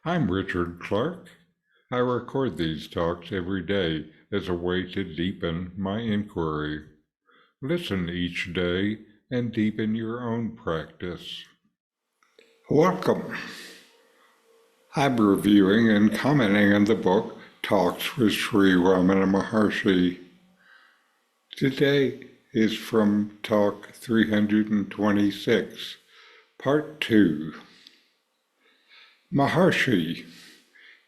I'm Richard Clarke. I record these talks every day as a way to deepen my inquiry. Listen each day and deepen your own practice. Welcome. I'm reviewing and commenting on the book Talks with Sri Ramana Maharshi. Today is from Talk 326, Part 2. Maharshi,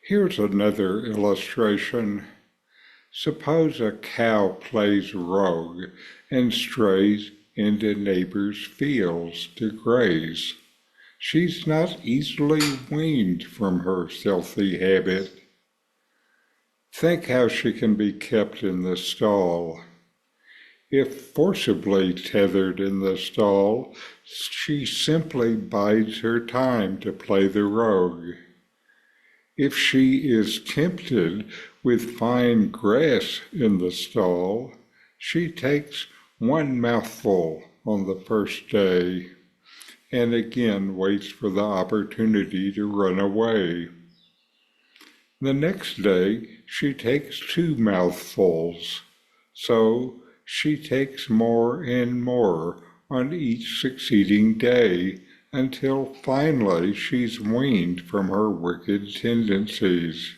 here's another illustration. Suppose a cow plays rogue and strays into neighbors' fields to graze. She's not easily weaned from her filthy habit. Think how she can be kept in the stall. If forcibly tethered in the stall, she simply bides her time to play the rogue. If she is tempted with fine grass in the stall, she takes one mouthful on the first day, and again waits for the opportunity to run away. The next day, she takes two mouthfuls, so she takes more and more on each succeeding day until finally she's weaned from her wicked tendencies.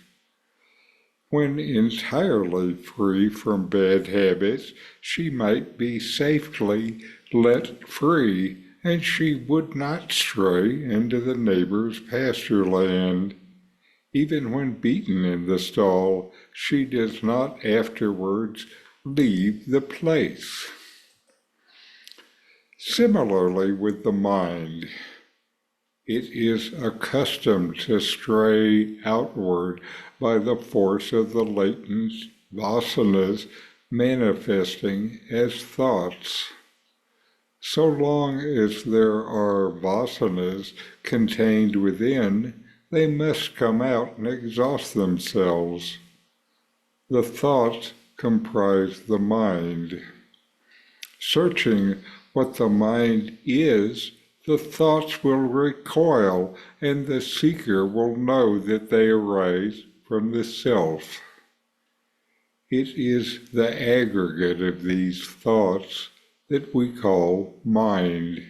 When entirely free from bad habits, she might be safely let free, and she would not stray into the neighbor's pasture land. Even when beaten in the stall, she does not afterwards leave the place. Similarly with the mind, it is accustomed to stray outward by the force of the latent vasanas manifesting as thoughts. So long as there are vasanas contained within, they must come out and exhaust themselves. The thoughts comprise the mind. Searching what the mind is, the thoughts will recoil, and the seeker will know that they arise from the self. It is the aggregate of these thoughts that we call mind.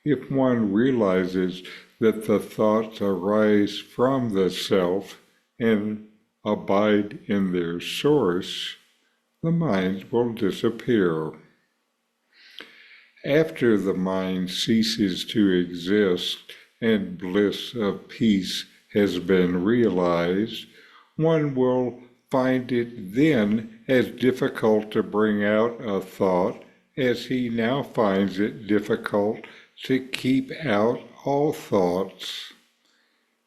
If one realizes that the thoughts arise from the self and abide in their source, the mind will disappear. After the mind ceases to exist and bliss of peace has been realized, one will find it then as difficult to bring out a thought as he now finds it difficult to keep out all thoughts.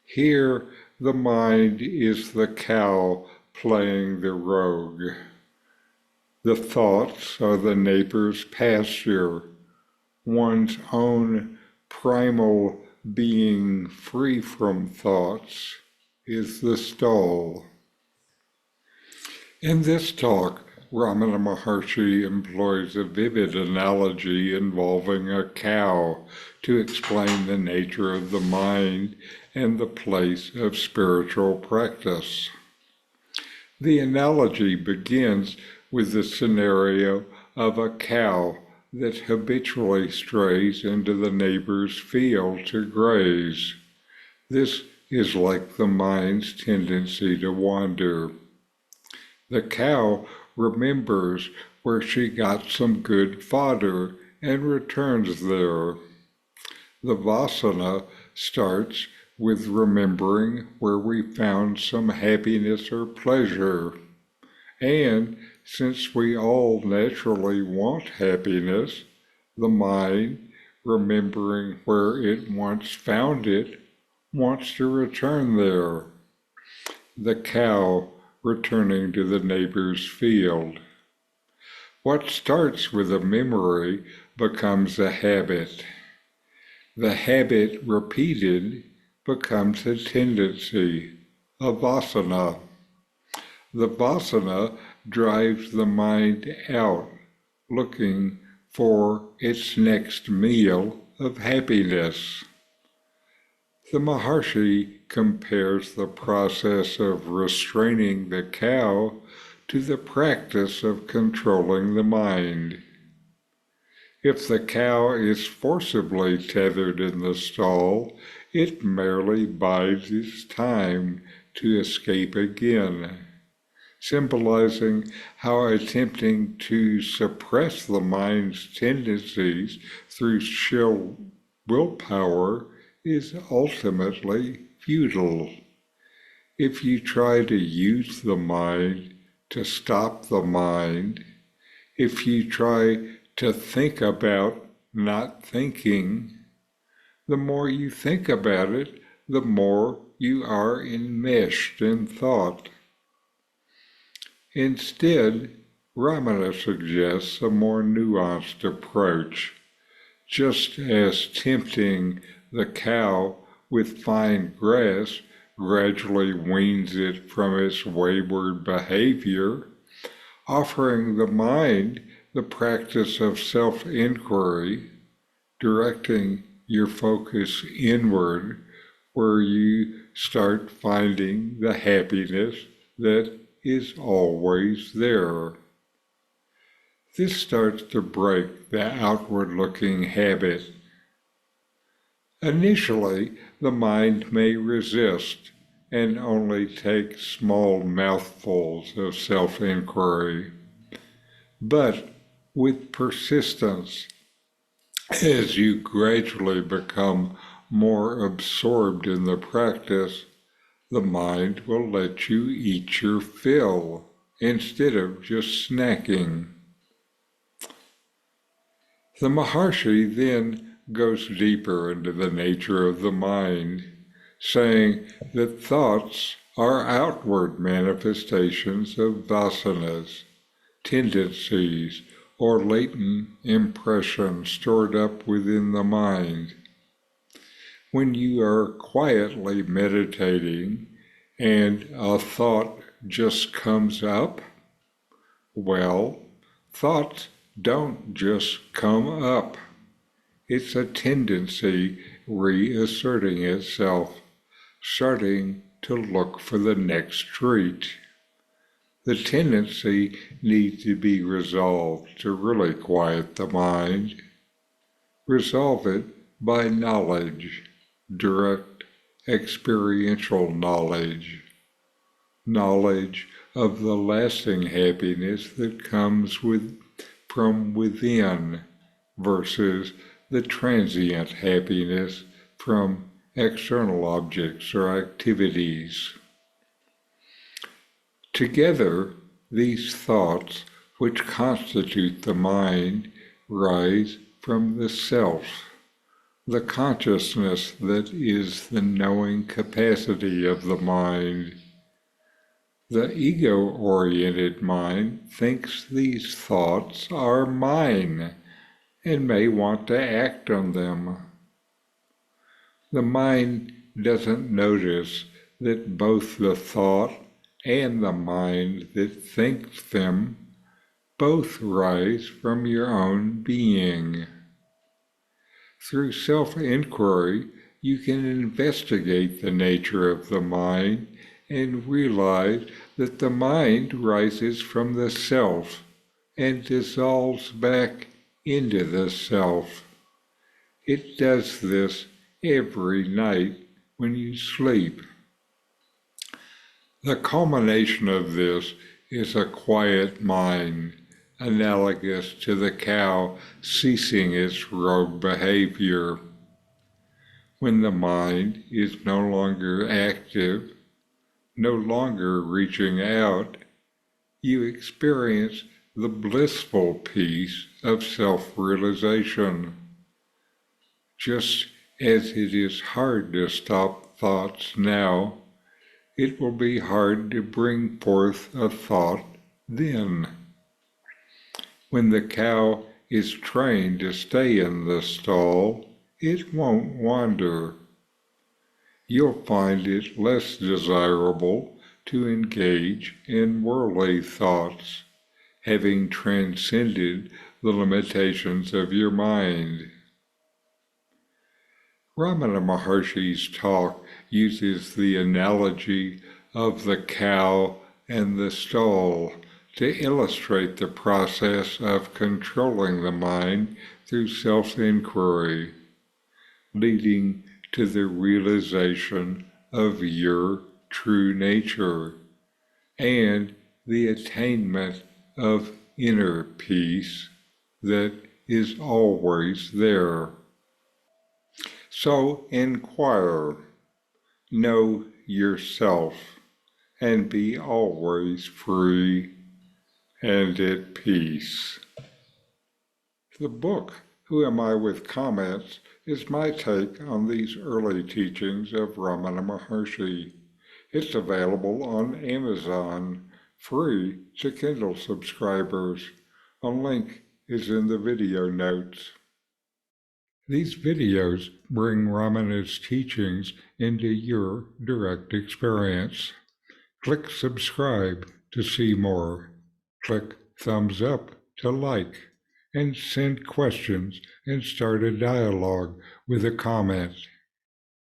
Here, the mind is the cow playing the rogue. The thoughts are the neighbor's pasture. One's own primal being free from thoughts is the stall. In this talk, Ramana Maharshi employs a vivid analogy involving a cow to explain the nature of the mind and the place of spiritual practice. The analogy begins with the scenario of a cow that habitually strays into the neighbor's field to graze. This is like the mind's tendency to wander. The cow remembers where she got some good fodder and returns there. The vasana starts with remembering where we found some happiness or pleasure. And since we all naturally want happiness, the mind, remembering where it once found it, wants to return there. The cow returning to the neighbor's field. What starts with a memory becomes a habit. The habit repeated becomes a tendency, a vasana. The vasana drives the mind out, looking for its next meal of happiness. The Maharshi compares the process of restraining the cow to the practice of controlling the mind. If the cow is forcibly tethered in the stall, it merely bides its time to escape again, symbolizing how attempting to suppress the mind's tendencies through sheer willpower is ultimately futile. If you try to use the mind to stop the mind, if you try to think about not thinking, the more you think about it, the more you are enmeshed in thought. Instead, Ramana suggests a more nuanced approach. Just as tempting the cow with fine grass gradually weans it from its wayward behavior, offering the mind the practice of self-inquiry, directing your focus inward, where you start finding the happiness that is always there. This starts to break the outward-looking habit. Initially, the mind may resist and only take small mouthfuls of self-inquiry. But with persistence, as you gradually become more absorbed in the practice, the mind will let you eat your fill instead of just snacking. The Maharshi then goes deeper into the nature of the mind, saying that thoughts are outward manifestations of vasanas, tendencies, or latent impressions stored up within the mind. When you are quietly meditating and a thought just comes up, well, thoughts don't just come up. It's a tendency reasserting itself, starting to look for the next treat. The tendency needs to be resolved to really quiet the mind. Resolve it by knowledge, direct experiential knowledge, knowledge of the lasting happiness that comes from within versus the transient happiness from external objects or activities. Together, these thoughts, which constitute the mind, rise from the self, the consciousness that is the knowing capacity of the mind. The ego-oriented mind thinks these thoughts are mine and may want to act on them. The mind doesn't notice that both the thought and the mind that thinks them both rise from your own being. Through self-inquiry, you can investigate the nature of the mind and realize that the mind rises from the self and dissolves back into the self. It does this every night when you sleep. The culmination of this is a quiet mind, analogous to the cow ceasing its rogue behavior. When the mind is no longer active, no longer reaching out, you experience the blissful peace of self-realization. Just as it is hard to stop thoughts now, it will be hard to bring forth a thought then. When the cow is trained to stay in the stall, it won't wander. You'll find it less desirable to engage in worldly thoughts, having transcended the limitations of your mind. Ramana Maharshi's talk uses the analogy of the cow and the stall to illustrate the process of controlling the mind through self-inquiry, leading to the realization of your true nature and the attainment of inner peace that is always there. So inquire, know yourself, and be always free and at peace. The book, Who Am I with Comments, is my take on these early teachings of Ramana Maharshi. It's available on Amazon, free to Kindle subscribers. A link is in the video notes. These videos bring Ramana's teachings into your direct experience. Click subscribe to see more. Click thumbs up to like, and send questions and start a dialogue with a comment.